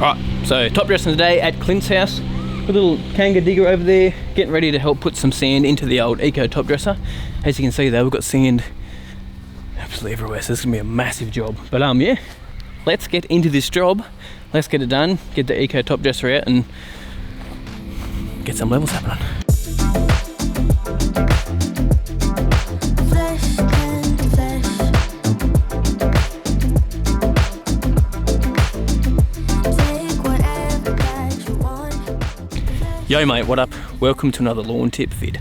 Alright, so top dressing today at Clint's house. A little Kanga digger over there, getting ready to help put some sand into the old Eco top dresser. As you can see though, we've got sand absolutely everywhere, so this is gonna be a massive job. But yeah, let's get into this job. Let's get it done, get the Eco top dresser out and get some levels happening. Yo mate, what up? Welcome to another lawn tip vid.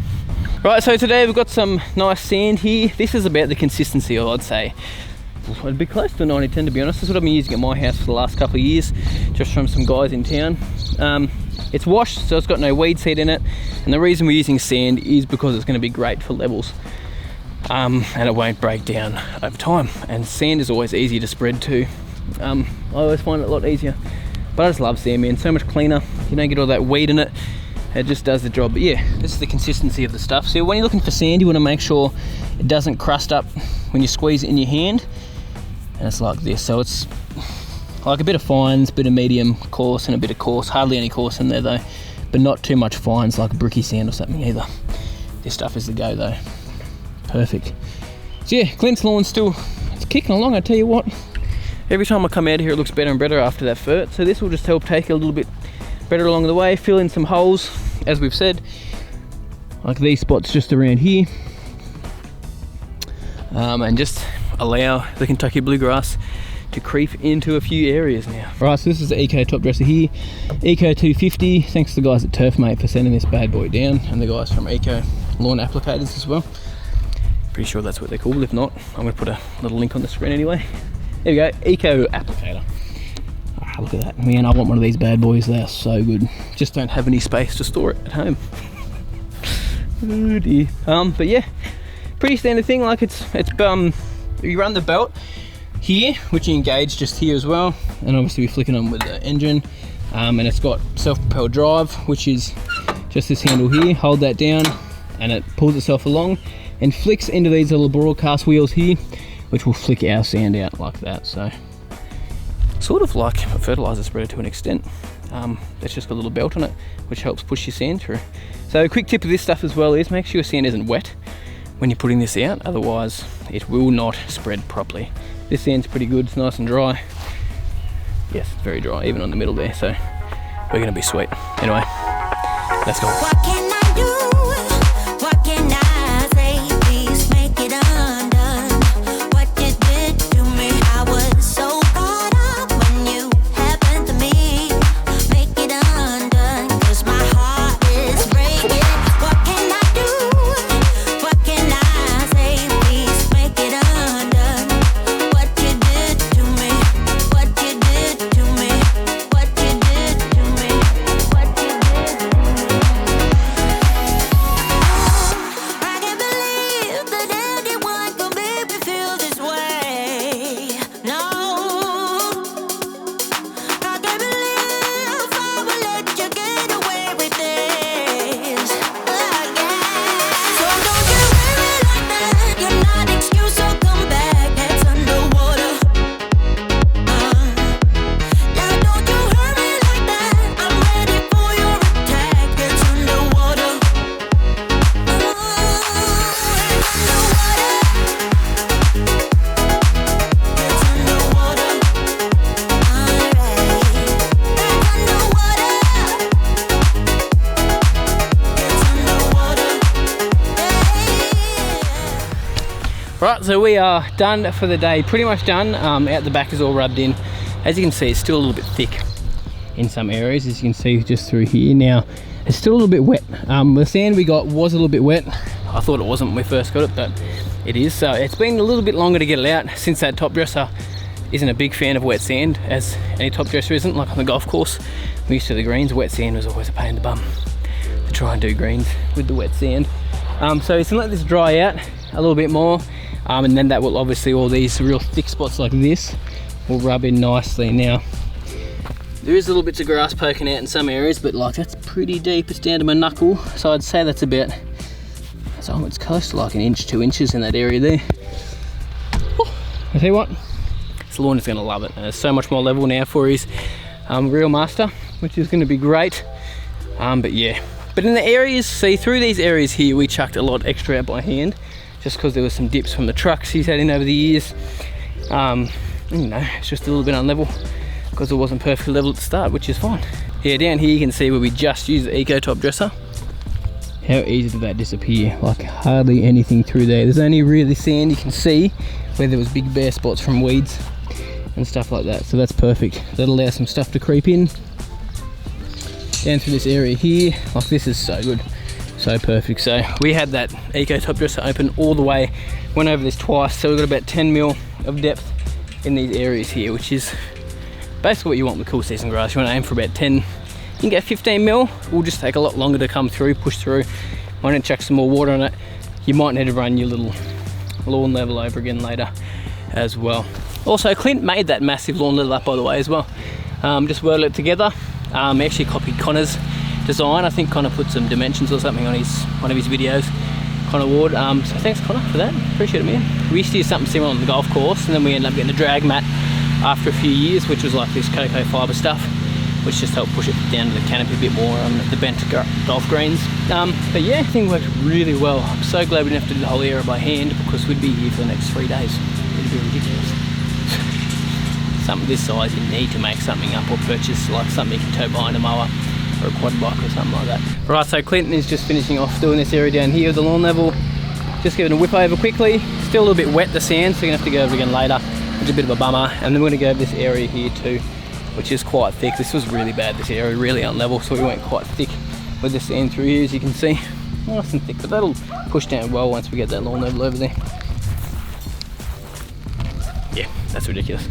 Right, so today we've got some nice sand here. This is about the consistency of, I'd say, it'd be close to 90-10 to be honest. This is what I've been using at my house for the last couple of years, just from some guys in town. It's washed, so it's got no weed seed in it. And the reason we're using sand is because it's gonna be great for levels. And it won't break down over time. And sand is always easier to spread too. I always find it a lot easier. But I just love sand, man, so much cleaner. You don't get all that weed in it. It just does the job. But yeah, this is the consistency of the stuff. So when you're looking for sand, you want to make sure it doesn't crust up when you squeeze it in your hand. And it's like this. So it's like a bit of fines, bit of medium, coarse, and a bit of coarse. Hardly any coarse in there though, but not too much fines like bricky sand or something either. This stuff is the go though. Perfect. So yeah, Clint's lawn's still, it's kicking along, I tell you what. Every time I come out here, it looks better and better after that fert. So this will just help take it a little bit better along the way, fill in some holes, as we've said, like these spots just around here, and just allow the Kentucky bluegrass to creep into a few areas now. Right, so this is the Eco top dresser here, Eco 250. Thanks to the guys at Turfmate for sending this bad boy down, and the guys from Eco Lawn Applicators as well. Pretty sure that's what they're called. If not, I'm going to put a little link on the screen anyway. There we go, Eco Applicator. Oh, look at that, man, I want one of these bad boys. They are so good. Just don't have any space to store it at home. Oh dear. But yeah, pretty standard thing. Like it's you run the belt here, which you engage just here as well, and obviously we're flicking on with the engine, and it's got self-propelled drive, which is just this handle here. Hold that down and it pulls itself along and flicks into these little broadcast wheels here, which will flick our sand out like that. So sort of like a fertilizer spreader to an extent. It's just got a little belt on it, which helps push your sand through. So a quick tip of this stuff as well is make sure your sand isn't wet when you're putting this out, otherwise it will not spread properly. This sand's pretty good, it's nice and dry. Yes, it's very dry, even on the middle there, so we're gonna be sweet. Anyway, let's go. What can I do? What can I say? Please make it undone. What you did to me, I was so caught up when you happened to me. Make it undone, 'cause my heart is breaking. What can I do? What can I say? Please make it undone. What you did to me, what you did to me, what you did to me, what you did to me. I can't believe that anyone could make me feel this way. No, I can't believe I will let you get away with this again. So don't you worry like that. You're not excuse, so come back. Heads underwater. Yeah, don't you hurt me like that. I'm ready for your attack. Heads underwater. Heads underwater. Alright. Right, so we are done for the day, pretty much done. Out the back is all rubbed in. As you can see, it's still a little bit thick in some areas, as you can see just through here. Now, it's still a little bit wet. The sand we got was a little bit wet. I thought it wasn't when we first got it, but it is. So it's been a little bit longer to get it out, since that top dresser isn't a big fan of wet sand, as any top dresser isn't. Like on the golf course, we used to the greens, wet sand was always a pain in the bum to try and do greens with the wet sand. So it's gonna let this dry out a little bit more, and then that will obviously, all these real thick spots like this will rub in nicely. Now, there is little bits of grass poking out in some areas, but like that's pretty deep, it's down to my knuckle, so I'd say that's about, so it's close to like an inch, 2 inches in that area there. I tell you what, this lawn is going to love it, and it's so much more level now for his Real master, which is going to be great. But yeah, but in the areas, see through these areas here, we chucked a lot extra out by hand, just because there was some dips from the trucks he's had in over the years. You know, it's just a little bit unlevel because it wasn't perfectly level at the start, which is fine. Yeah, down here you can see where we just used the Eco Topdresser. How easy did that disappear? Like hardly anything through there. There's only really sand you can see where there was big bare spots from weeds and stuff like that. So that's perfect. That'll allow some stuff to creep in. Down through this area here, like this is so good. So perfect. So we had that Eco Topdresser open all the way, went over this twice, so we've got about 10 mil of depth in these areas here, which is basically what you want with cool season grass. You want to aim for about 10. You can get 15 mil. Will just take a lot longer to come through, push through. Might need to chuck some more water on it. You might need to run your little lawn level over again later as well. Also, Clint made that massive lawn level up, by the way, as well. Just welded it together. Actually copied Connor's design. I think Connor put some dimensions or something on one of his videos. Connor Ward. So thanks, Connor, for that. Appreciate it, man. We used to use something similar on the golf course, and then we ended up getting a drag mat after a few years, which was like this cocoa fibre stuff, which just helped push it down to the canopy a bit more on the bent golf greens. But yeah, everything worked really well. I'm so glad we didn't have to do the whole area by hand, because we'd be here for the next 3 days. It'd be ridiculous. Something this size, you need to make something up or purchase like something you can tow behind a mower or a quad bike or something like that. Right, so Clinton is just finishing off doing this area down here with the lawn level. Just giving a whip over quickly. Still a little bit wet, the sand, so you're gonna have to go over again later, which is a bit of a bummer. And then we're gonna go over this area here too, which is quite thick. This was really bad, this area, really unlevel, so we went quite thick with the sand through here, as you can see. Nice and thick, but that'll push down well once we get that lawn level over there. Yeah, that's ridiculous.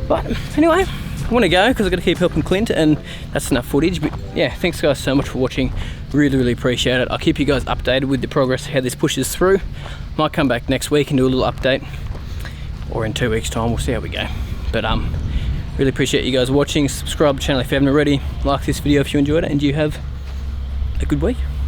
But anyway, I want to go because I've got to keep helping Clint, and that's enough footage. But yeah, thanks guys so much for watching. Really appreciate it. I'll keep you guys updated with the progress, how this pushes through. Might come back next week and do a little update, or in 2 weeks time, we'll see how we go. But really appreciate you guys watching. Subscribe to the channel if you haven't already. Like this video if you enjoyed it, and you have a good week.